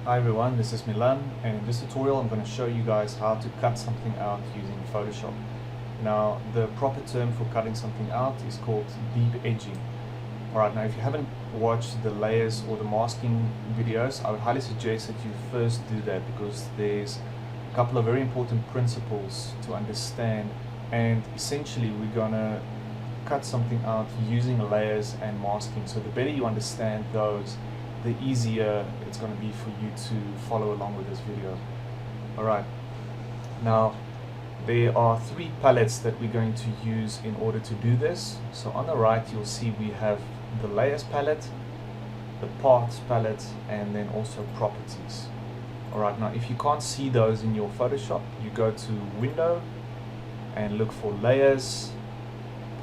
Hi everyone, this is Milan, and in this tutorial I'm going to show you guys how to cut something out using Photoshop. Now, the proper term for cutting something out is called deep edging. Alright, now if you haven't watched the layers or the masking videos, I would highly suggest that you first do that, because there's a couple of very important principles to understand, and essentially we're going to cut something out using layers and masking. So the better you understand those, the easier it's going to be for you to follow along with this video. Alright, now there are three palettes that we're going to use in order to do this. So on the right you'll see we have the layers palette, the parts palette, and then also properties. Alright, now if you can't see those in your Photoshop, you go to window and look for layers,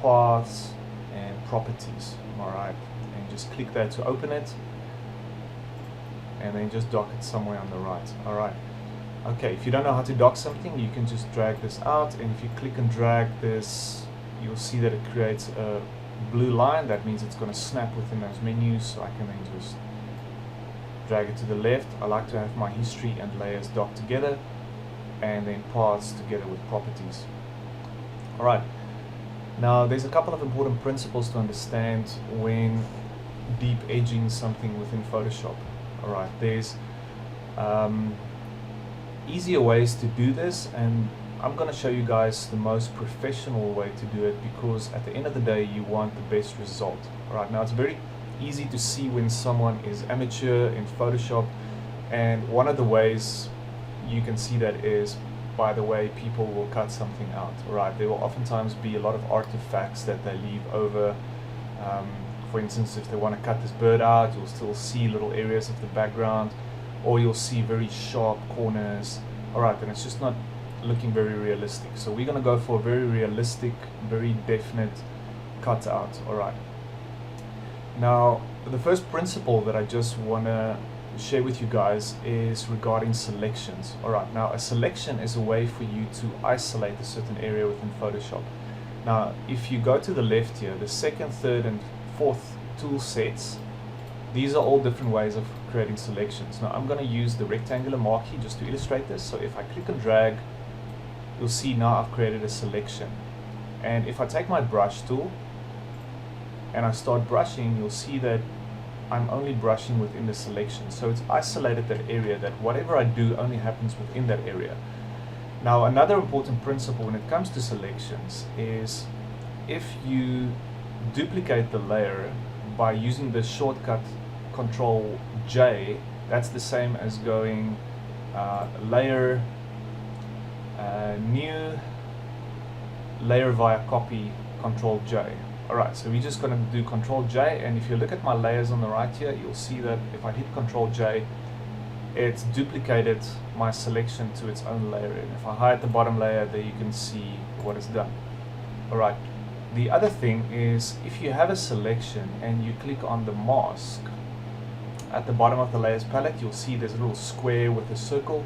parts, and properties. Alright, and just click that to open it, and then just dock it somewhere on the right. Alright, okay, if you don't know how to dock something, you can just drag this out, and if you click and drag this, you'll see that it creates a blue line. That means it's going to snap within those menus, so I can then just drag it to the left. I like to have my history and layers docked together, and then parts together with properties. Alright, now there's a couple of important principles to understand when deep edging something within Photoshop. Alright, there's easier ways to do this, and I'm going to show you guys the most professional way to do it, because at the end of the day you want the best result. Alright, now it's very easy to see when someone is amateur in Photoshop, and one of the ways you can see that is by the way people will cut something out. Alright, there will oftentimes be a lot of artifacts that they leave over. For instance, if they want to cut this bird out, you'll still see little areas of the background, or you'll see very sharp corners. Alright, and it's just not looking very realistic. So we're going to go for a very realistic, very definite cutout. Alright. Now, the first principle that I just want to share with you guys is regarding selections. Alright, now a selection is a way for you to isolate a certain area within Photoshop. Now, if you go to the left here, the second, third, and fourth tool sets, these are all different ways of creating selections. Now I'm going to use the rectangular marquee just to illustrate this. So if I click and drag, you'll see now I've created a selection. And if I take my brush tool and I start brushing, you'll see that I'm only brushing within the selection. So it's isolated that area, that whatever I do only happens within that area. Now another important principle when it comes to selections is if you duplicate the layer by using the shortcut Control J, that's the same as going layer, new, layer via copy, Control J. Alright, so we're just going to do Control J, and if you look at my layers on the right here, you'll see that if I hit Control J, it's duplicated my selection to its own layer. And if I hide the bottom layer, there you can see what it's done. Alright. The other thing is, if you have a selection and you click on the mask, at the bottom of the layers palette you'll see there's a little square with a circle.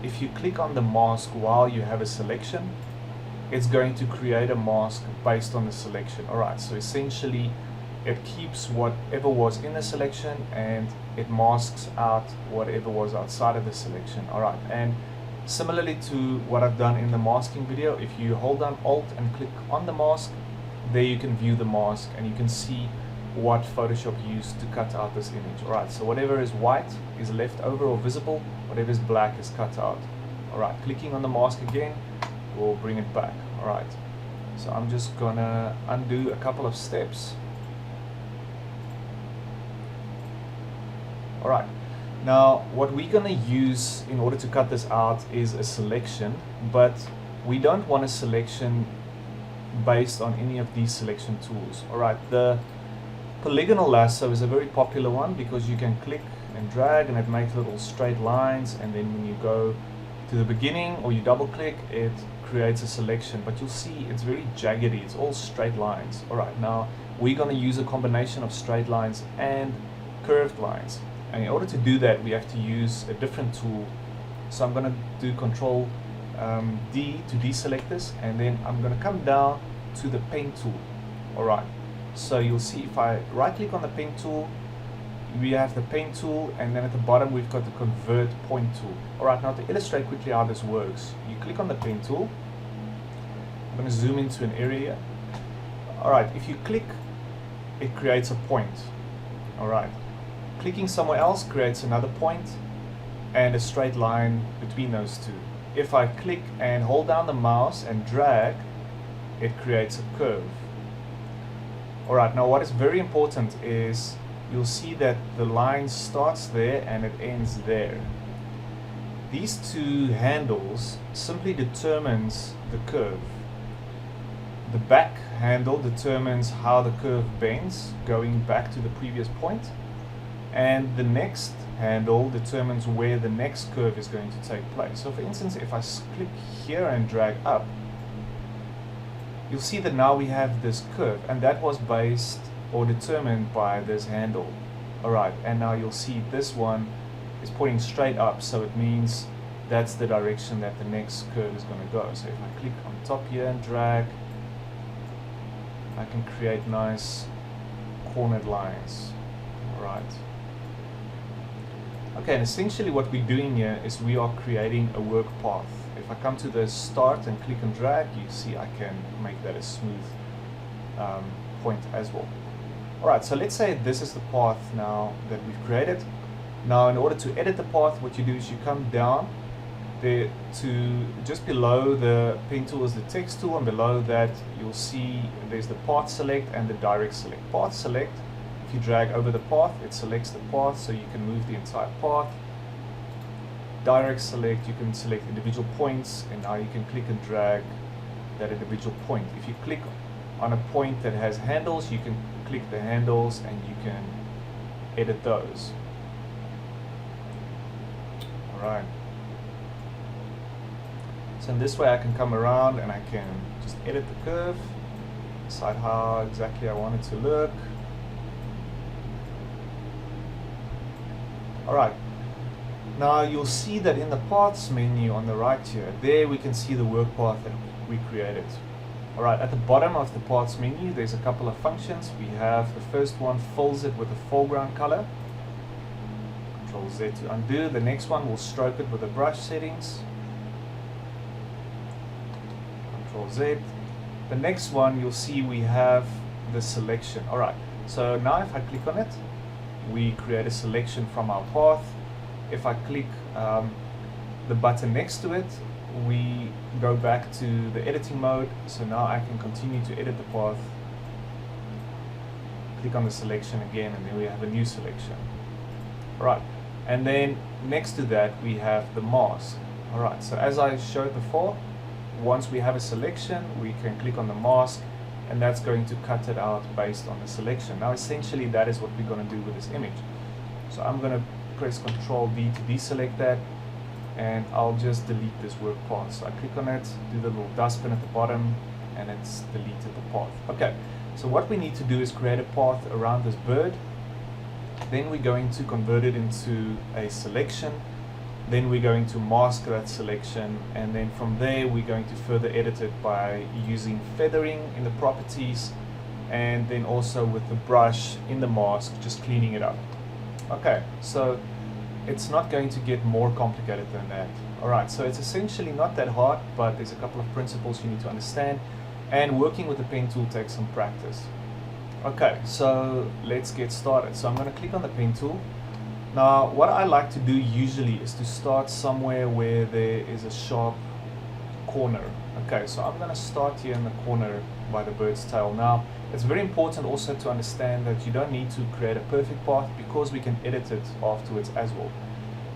If you click on the mask while you have a selection, it's going to create a mask based on the selection. Alright, so essentially it keeps whatever was in the selection and it masks out whatever was outside of the selection. Alright, and similarly to what I've done in the masking video, if you hold down Alt and click on the mask, there you can view the mask and you can see what Photoshop used to cut out this image. Alright, so whatever is white is left over or visible, whatever is black is cut out. Alright, clicking on the mask again will bring it back. Alright, so I'm just gonna undo a couple of steps. Alright, now what we're gonna use in order to cut this out is a selection, but we don't want a selection based on any of these selection tools. Alright, the polygonal lasso is a very popular one because you can click and drag and it makes little straight lines, and then when you go to the beginning or you double click, it creates a selection, but you'll see it's very jaggedy, it's all straight lines. Alright, now we're going to use a combination of straight lines and curved lines, and in order to do that we have to use a different tool. So I'm going to do Control D to deselect this, and then I'm going to come down to the pen tool. Alright, so you'll see if I right click on the pen tool, we have the pen tool, and then at the bottom we've got the convert point tool. Alright, now to illustrate quickly how this works, you click on the pen tool. I'm going to zoom into an area. Alright, if you click, it creates a point. Alright, clicking somewhere else creates another point and a straight line between those two. If I click and hold down the mouse and drag, it creates a curve. Alright, now what is very important is you'll see that the line starts there and it ends there. These two handles simply determines the curve. The back handle determines how the curve bends, going back to the previous point, and the next handle determines where the next curve is going to take place. So for instance, if I click here and drag up, you'll see that now we have this curve, and that was based or determined by this handle. Alright, and now you'll see this one is pointing straight up, so it means that's the direction that the next curve is going to go. So if I click on top here and drag, I can create nice cornered lines. Alright. Okay, and essentially what we're doing here is we are creating a work path. If I come to the start and click and drag, you see I can make that a smooth point as well. Alright, so let's say this is the path now that we've created. Now in order to edit the path, what you do is you come down there to just below the pen tool is the text tool, and below that you'll see there's the path select and the direct select. Path select, if you drag over the path, it selects the path, so you can move the entire path. Direct select, you can select individual points, and now you can click and drag that individual point. If you click on a point that has handles, you can click the handles and you can edit those. Alright. So in this way I can come around and I can just edit the curve, decide how exactly I want it to look. Alright, now you'll see that in the paths menu on the right here, there we can see the work path that we created. Alright, at the bottom of the paths menu there's a couple of functions. We have the first one, fills it with a foreground color. Control Z to undo. The next one will stroke it with the brush settings. Control Z. The next one you'll see we have the selection. Alright, so now if I click on it, we create a selection from our path. If I click the button next to it, we go back to the editing mode. So now I can continue to edit the path. Click on the selection again, and then we have a new selection. Alright, and then next to that we have the mask. Alright, so as I showed before, once we have a selection, we can click on the mask, and that's going to cut it out based on the selection. Now essentially that is what we're going to do with this image. So I'm going to press Ctrl D to deselect that, and I'll just delete this work path. So I click on it, do the little dustbin at the bottom, and it's deleted the path. Okay, so what we need to do is create a path around this bird. Then we're going to convert it into a selection. Then we're going to mask that selection, and then from there we're going to further edit it by using feathering in the properties, and then also with the brush in the mask, just cleaning it up. Okay, so it's not going to get more complicated than that. Alright, so it's essentially not that hard, but there's a couple of principles you need to understand, and working with the pen tool takes some practice. Okay, so let's get started. So I'm going to click on the pen tool. Now what I like to do usually is to start somewhere where there is a sharp corner. Okay, so I'm going to start here in the corner by the bird's tail. Now it's very important also to understand that you don't need to create a perfect path, because we can edit it afterwards as well.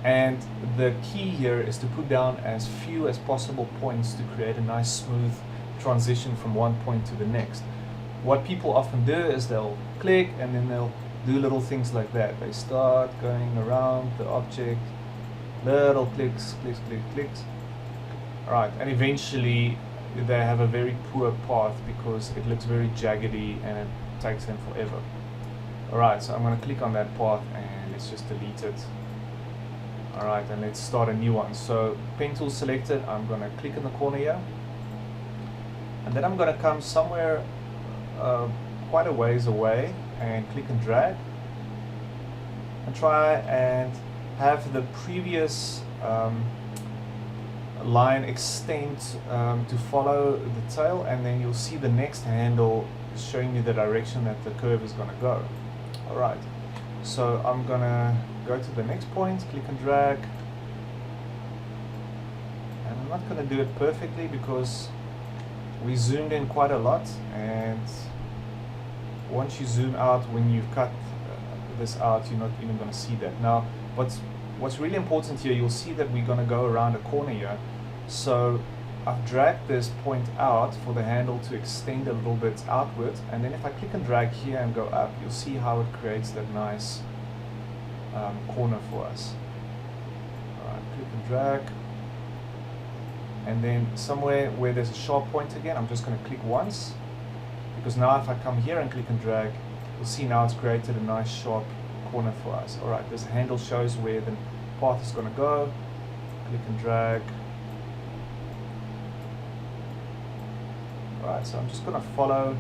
And the key here is to put down as few as possible points to create a nice smooth transition from one point to the next. What people often do is they'll click and then they'll do little things like that. They start going around the object, little clicks, clicks, clicks, clicks. Alright, and eventually they have a very poor path because it looks very jaggedy and it takes them forever. Alright, so I'm going to click on that path and let's just delete it. Alright, and let's start a new one. So pen tool selected, I'm going to click in the corner here, and then I'm going to come somewhere quite a ways away and click and drag. and try and have the previous line extend to follow the tail, and then you'll see the next handle showing you the direction that the curve is going to go. Alright, so I'm going to go to the next point, click and drag, and I'm not going to do it perfectly because we zoomed in quite a lot, and once you zoom out, when you've cut this out, you're not even going to see that. Now what's really important here, you'll see that we're going to go around a corner here, so I've dragged this point out for the handle to extend a little bit outward, and then if I click and drag here and go up, you'll see how it creates that nice corner for us. Alright, click and drag, and then somewhere where there's a sharp point again, I'm just going to click once, because now if I come here and click and drag, you'll see now it's created a nice sharp corner for us. Alright, this handle shows where the path is going to go. Click and drag. Alright, so I'm just going to follow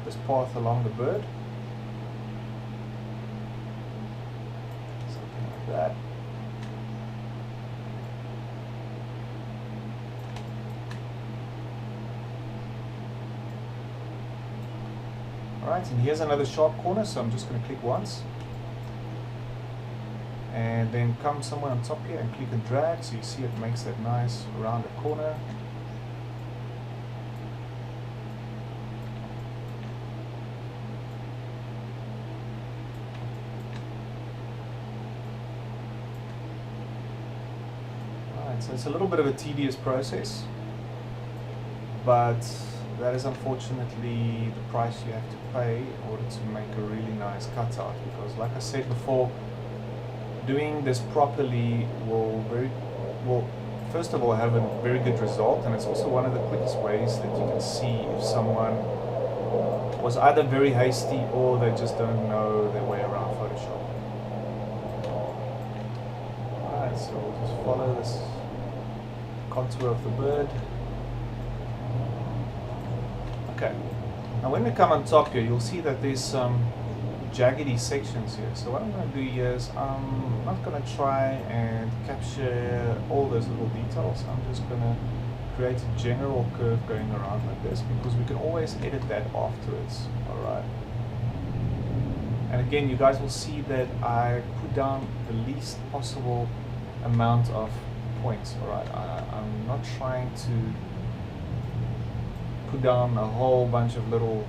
this path along the bird. Something like that. Alright, and here's another sharp corner, so I'm just going to click once. And then come somewhere on top here and click and drag, so you see it makes that nice rounded corner. Alright, so it's a little bit of a tedious process, but that is unfortunately the price you have to pay in order to make a really nice cutout, because like I said before, doing this properly will first of all have a very good result, and it's also one of the quickest ways that you can see if someone was either very hasty or they just don't know their way around Photoshop. Alright, so we'll just follow this contour of the bird. Okay, now when we come on top here, you'll see that there's some jaggedy sections here. So what I'm going to do here is I'm not going to try and capture all those little details. I'm just going to create a general curve going around like this, because we can always edit that afterwards. Alright. And again, you guys will see that I put down the least possible amount of points. Alright, I'm not trying to put down a whole bunch of little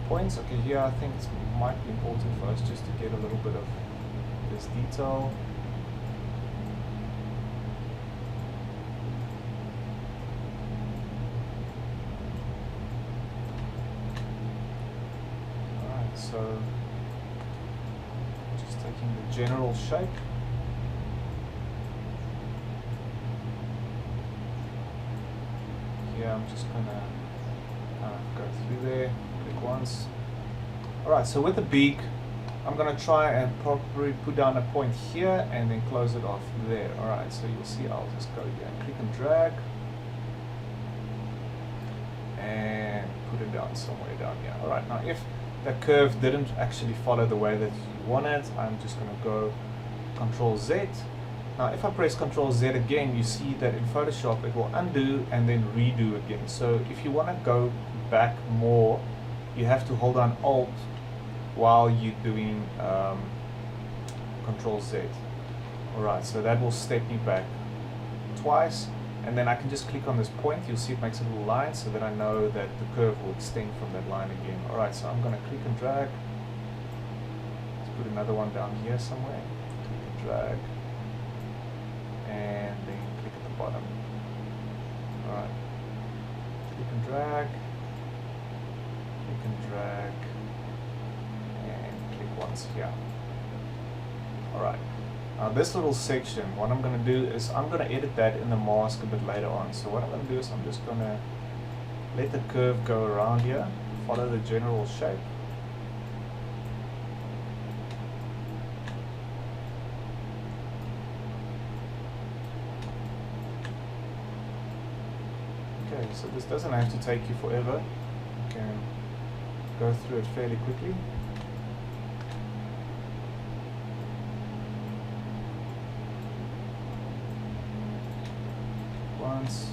points. Okay, here I think it might be important for us just to get a little bit of this detail. Alright, so just taking the general shape. Here I'm just going to go through there, click once. Alright, so with the beak, I'm going to try and probably put down a point here and then close it off there. Alright, so you'll see I'll just go here and click and drag and put it down somewhere down here. Alright, now if the curve didn't actually follow the way that you want it, I'm just going to go Ctrl Z. Now if I press Ctrl Z again, you see that in Photoshop it will undo and then redo again. So if you want to go back more, you have to hold on Alt while you're doing Ctrl Z. Alright, so that will step me back twice, and then I can just click on this point. You'll see it makes a little line, so that I know that the curve will extend from that line again. Alright, so I'm going to click and drag. Let's put another one down here somewhere. Click and drag. And then click at the bottom. Alright. Click and drag. Click and drag. And click once here. Alright. Now this little section, what I'm going to do is I'm going to edit that in the mask a bit later on. So what I'm going to do is I'm just going to let the curve go around here, follow the general shape. Okay, so this doesn't have to take you forever. You can go through it fairly quickly. once.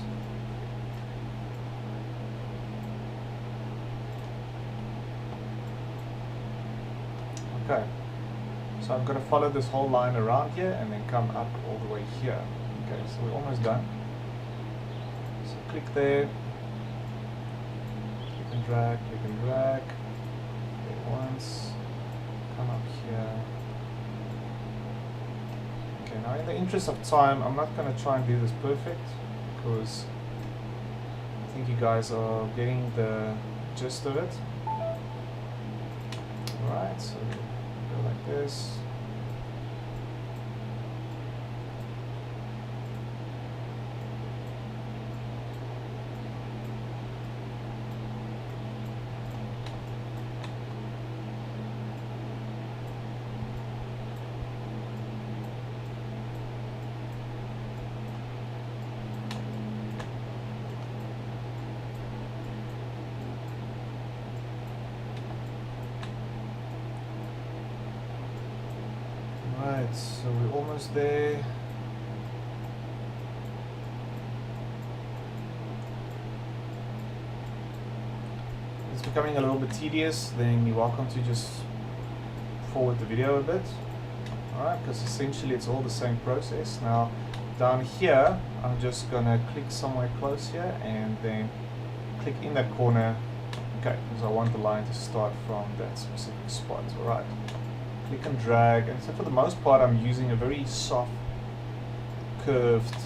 Okay, so I'm going to follow this whole line around here and then come up all the way here. Okay, so we're almost done. So click there, click and drag, okay, once, come up here. Okay, now in the interest of time, I'm not going to try and do this perfect because I think you guys are getting the gist of it. Alright, so go like this. Right, so we're almost there. It's becoming a little bit tedious, then you're welcome to just forward the video a bit. Alright, because essentially it's all the same process. Now down here, I'm just gonna click somewhere close here and then click in that corner. Okay, because I want the line to start from that specific spot. Alright. Click and drag, and so for the most part I'm using a very soft curved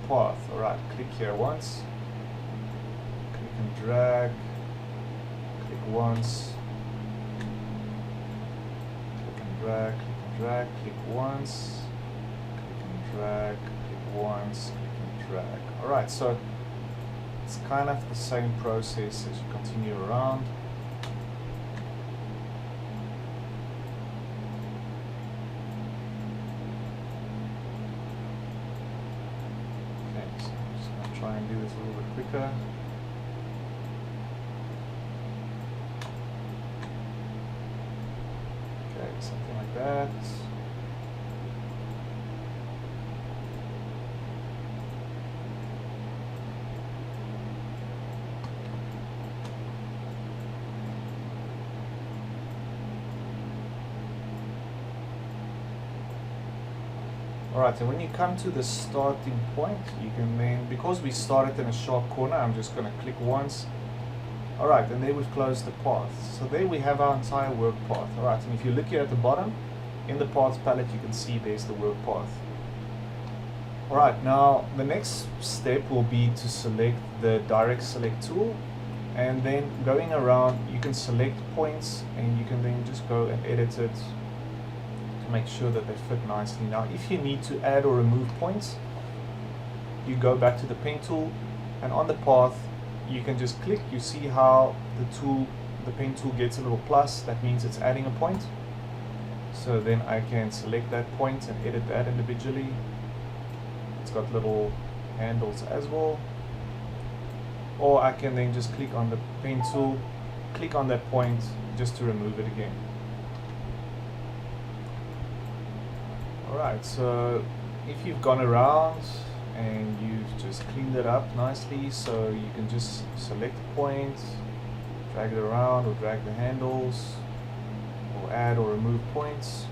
path. Alright, click here once, click and drag, click once, click and drag, click once, click and drag, click once, click and drag. Alright, so it's kind of the same process as you continue around. Try and do this a little bit quicker. Okay, something like that. Alright, and when you come to the starting point, you can then, because we started in a sharp corner, I'm just going to click once. Alright, and there we've closed the path. So there we have our entire work path. Alright, and if you look here at the bottom, in the paths palette, you can see there's the work path. Alright, now the next step will be to select the direct select tool, and then going around, you can select points, and you can then just go and edit it to make sure that they fit nicely. Now if you need to add or remove points, you go back to the pen tool, and on the path you can just click. You see how the pen tool gets a little plus, that means it's adding a point. So then I can select that point and edit that individually. It's got little handles as well, or I can then just click on the pen tool, click on that point just to remove it again. Alright, so if you've gone around and you've just cleaned it up nicely, so you can just select a point, drag it around, or drag the handles, or add or remove points.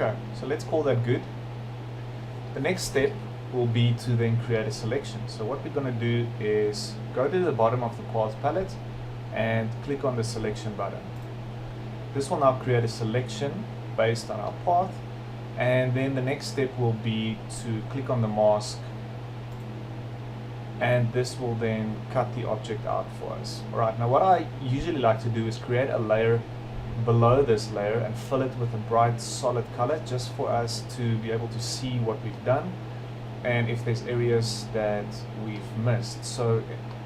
Okay, so let's call that good. The next step will be to then create a selection. So what we're going to do is go to the bottom of the path palette and click on the selection button. This will now create a selection based on our path, and then the next step will be to click on the mask, and this will then cut the object out for us. Alright, now what I usually like to do is create a layer below this layer and fill it with a bright solid color, just for us to be able to see what we've done and if there's areas that we've missed. So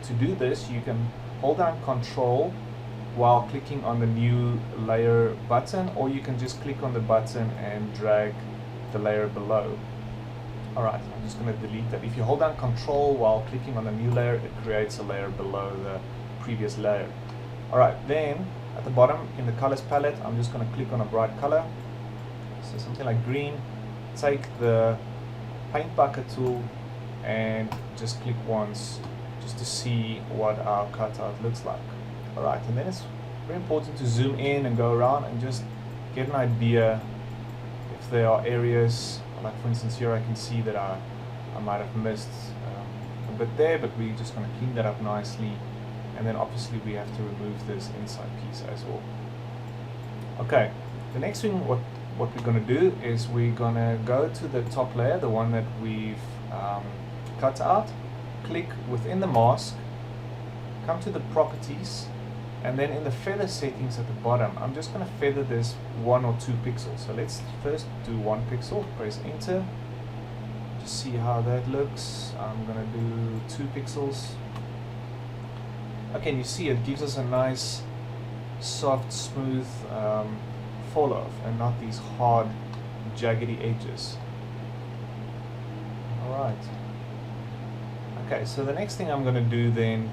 to do this, you can hold down Control while clicking on the new layer button, or you can just click on the button and drag the layer below. Alright, I'm just going to delete that. If you hold down Control while clicking on the new layer, it creates a layer below the previous layer. Alright, then at the bottom in the colors palette, I'm just going to click on a bright color, so something like green. Take the paint bucket tool and just click once just to see what our cutout looks like. Alright, and then it's very important to zoom in and go around and just get an idea if there are areas, like for instance here I can see that I might have missed a bit there, but we're just going to clean that up nicely, and then obviously we have to remove this inside piece as well. Okay, the next thing what we're going to do is we're going to go to the top layer, the one that we've cut out, click within the mask, come to the properties, and then in the feather settings at the bottom, I'm just going to feather this 1 or 2 pixels. So let's first do 1 pixel, press enter, just see how that looks. I'm going to do 2 pixels. Okay, and you see it gives us a nice, soft, smooth fall off, and not these hard, jaggedy edges. Alright. Okay, so the next thing I'm going to do then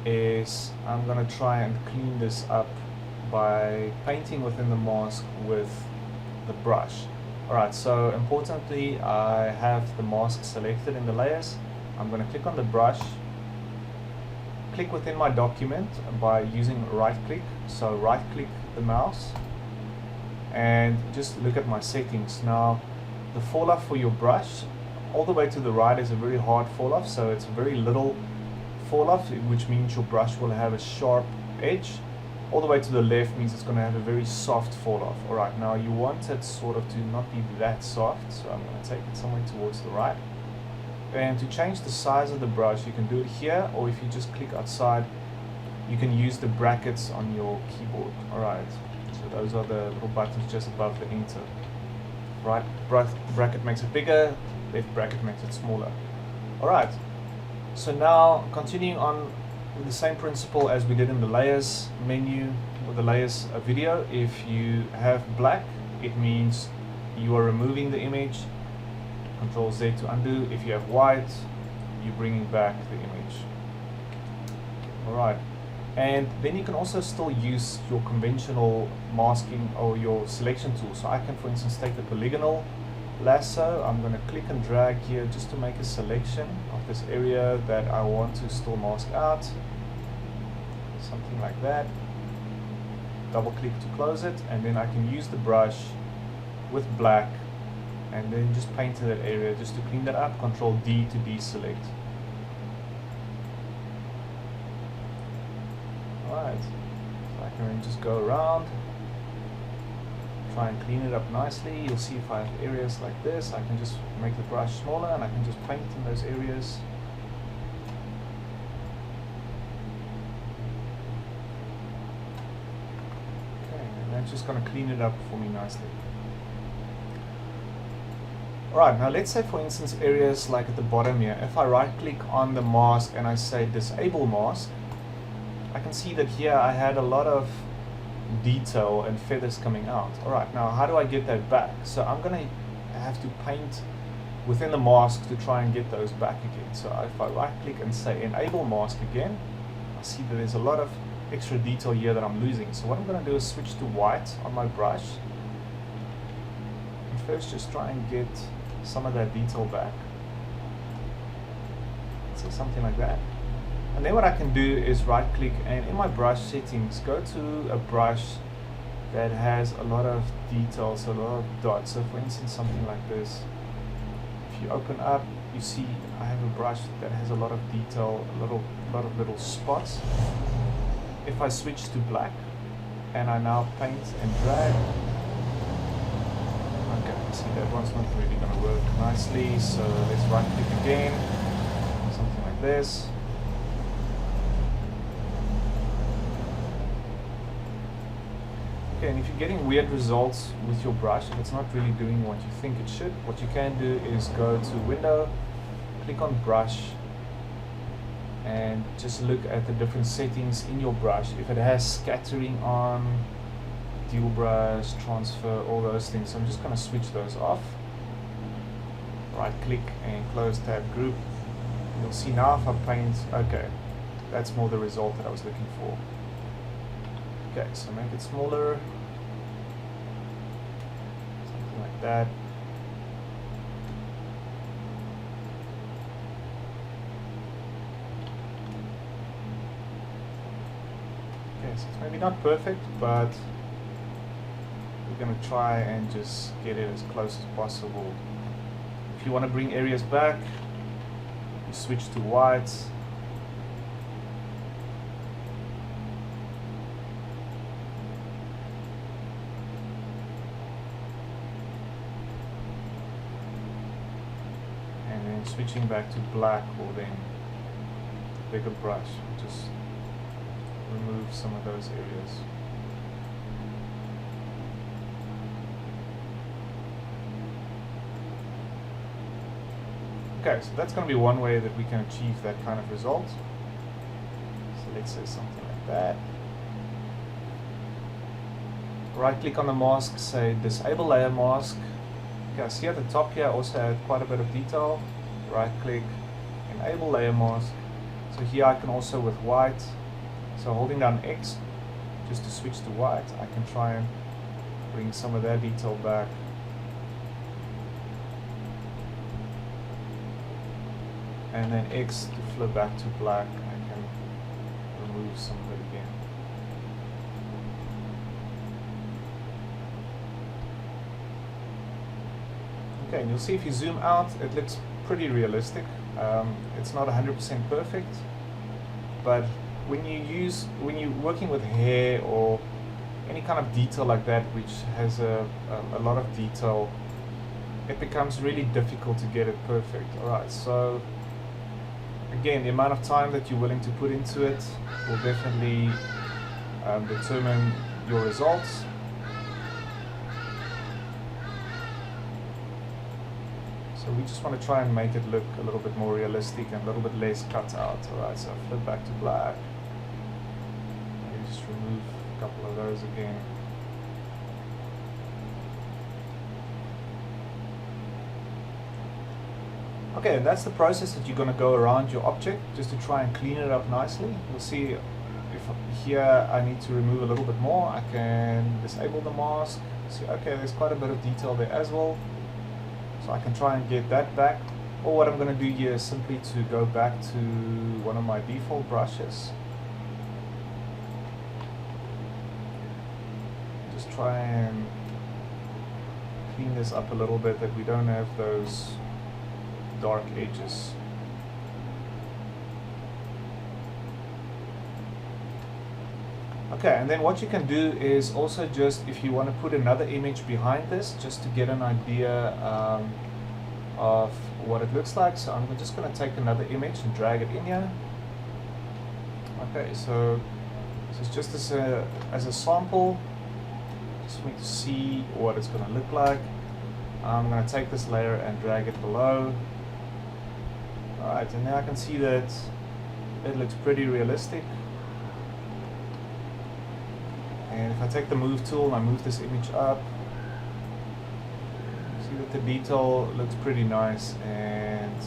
is I'm going to try and clean this up by painting within the mask with the brush. Alright, so importantly, I have the mask selected in the layers. I'm going to click on the brush, click within my document by using right click, so right click the mouse and just look at my settings. Now the fall off for your brush all the way to the right is a very hard fall off, so it's very little fall off, which means your brush will have a sharp edge. All the way to the left means it's going to have a very soft fall off. Alright, now you want it sort of to not be that soft, so I'm going to take it somewhere towards the right. And to change the size of the brush, you can do it here, or if you just click outside, you can use the brackets on your keyboard. Alright, so those are the little buttons just above the enter. Right bracket makes it bigger, left bracket makes it smaller. Alright, so now continuing on with the same principle as we did in the layers menu or the layers video, if you have black, it means you are removing the image. Control Z to undo. If you have white, you're bringing back the image. Alright, and then you can also still use your conventional masking or your selection tool. So I can, for instance, take the polygonal lasso. I'm going to click and drag here just to make a selection of this area that I want to still mask out. Something like that. Double click to close it, and then I can use the brush with black and then just paint in that area just to clean that up. Control D to deselect. Alright, so I can then just go around, try and clean it up nicely. You'll see if I have areas like this, I can just make the brush smaller and I can just paint in those areas. Okay, and that's just going to clean it up for me nicely. Alright, now let's say for instance areas like at the bottom here, if I right click on the mask and I say disable mask, I can see that here I had a lot of detail and feathers coming out. Alright, now how do I get that back? So I'm going to have to paint within the mask to try and get those back again. So if I right click and say enable mask again, I see that there's a lot of extra detail here that I'm losing. So what I'm going to do is switch to white on my brush and first just try and get some of that detail back. So something like that. And then what I can do is right click and in my brush settings go to a brush that has a lot of details, a lot of dots. So for instance something like this. If you open up, you see I have a brush that has a lot of detail, a lot of little spots. If I switch to black and I now paint and drag, okay, see that one's not really going to work nicely, so let's right click again, something like this. Okay, and if you're getting weird results with your brush, if it's not really doing what you think it should, what you can do is go to Window, click on Brush, and just look at the different settings in your brush. If it has scattering on, dual brush, transfer, all those things, so I'm just going to switch those off. Right click and close tab group. You'll see now if I paint, okay, that's more the result that I was looking for. Okay, so make it smaller, something like that. Okay, so it's maybe not perfect, but we're going to try and just get it as close as possible. If you want to bring areas back, you switch to white. And then switching back to black, or then bigger brush, just remove some of those areas. Okay, so that's going to be one way that we can achieve that kind of result. So let's say something like that. Right click on the mask, say disable layer mask. Okay, see at the top here I also had quite a bit of detail. Right click, enable layer mask. So here I can also with white, so holding down X just to switch to white, I can try and bring some of that detail back. And then X to flip back to black, I can remove some of it again. Okay, and you'll see if you zoom out, it looks pretty realistic. It's not 100% perfect, but when you're working with hair or any kind of detail like that, which has a lot of detail, it becomes really difficult to get it perfect. Alright, so again, the amount of time that you're willing to put into it will definitely determine your results. So we just want to try and make it look a little bit more realistic and a little bit less cut out. Alright, so flip back to black. Maybe just remove a couple of those again. Okay, and that's the process that you're going to go around your object just to try and clean it up nicely. You'll see if here I need to remove a little bit more, I can disable the mask. See, okay, there's quite a bit of detail there as well. So I can try and get that back. Or what I'm going to do here is simply to go back to one of my default brushes. Just try and clean this up a little bit, that we don't have those dark edges. Okay, and then what you can do is also just, if you want to put another image behind this, just to get an idea of what it looks like. So I'm just going to take another image and drag it in here. Okay, so this is just as a sample, just for me to see what it's going to look like. I'm going to take this layer and drag it below. Alright, and now I can see that it looks pretty realistic. And if I take the move tool and I move this image up, see that the detail looks pretty nice, and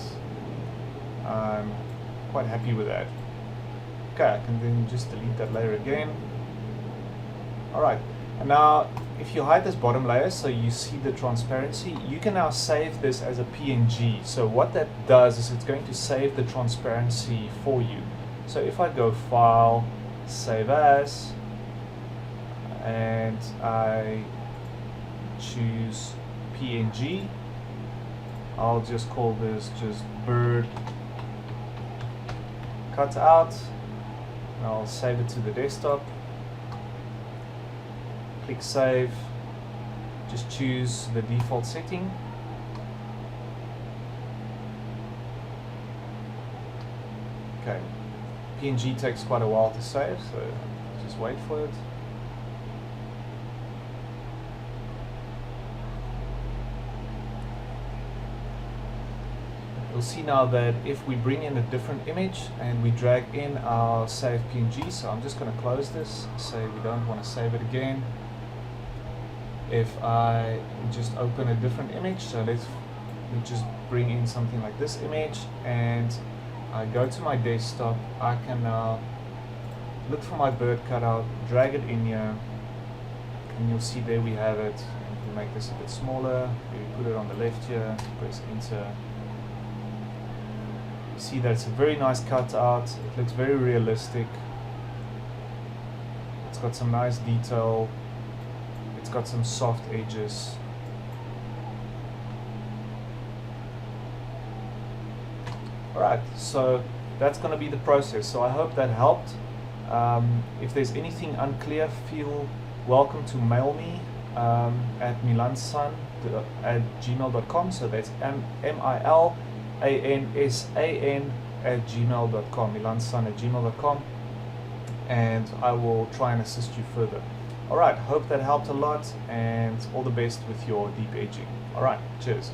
I'm quite happy with that. Okay, I can then just delete that layer again. Alright, and now if you hide this bottom layer so you see the transparency, you can now save this as a PNG. So what that does is it's going to save the transparency for you. So if I go File, Save As, and I choose PNG, I'll just call this just bird cutout, and I'll save it to the desktop. Click Save, just choose the default setting. Okay, PNG takes quite a while to save, so just wait for it. you'll see now that if we bring in a different image and we drag in our saved PNG, so I'm just going to close this, say we don't want to save it again. If I just open a different image, so let's just bring in something like this image, and I go to my desktop, I can now look for my bird cutout, drag it in here, and you'll see there we have it. And we make this a bit smaller, we put it on the left here, press enter. You see that it's a very nice cutout, it looks very realistic, it's got some nice detail, it's got some soft edges. Alright, so that's going to be the process. So I hope that helped. If there's anything unclear, feel welcome to mail me at milansan@gmail.com. So that's milansan@gmail.com, milansan@gmail.com, and I will try and assist you further. Alright, hope that helped a lot, and all the best with your deep edging. Alright, cheers.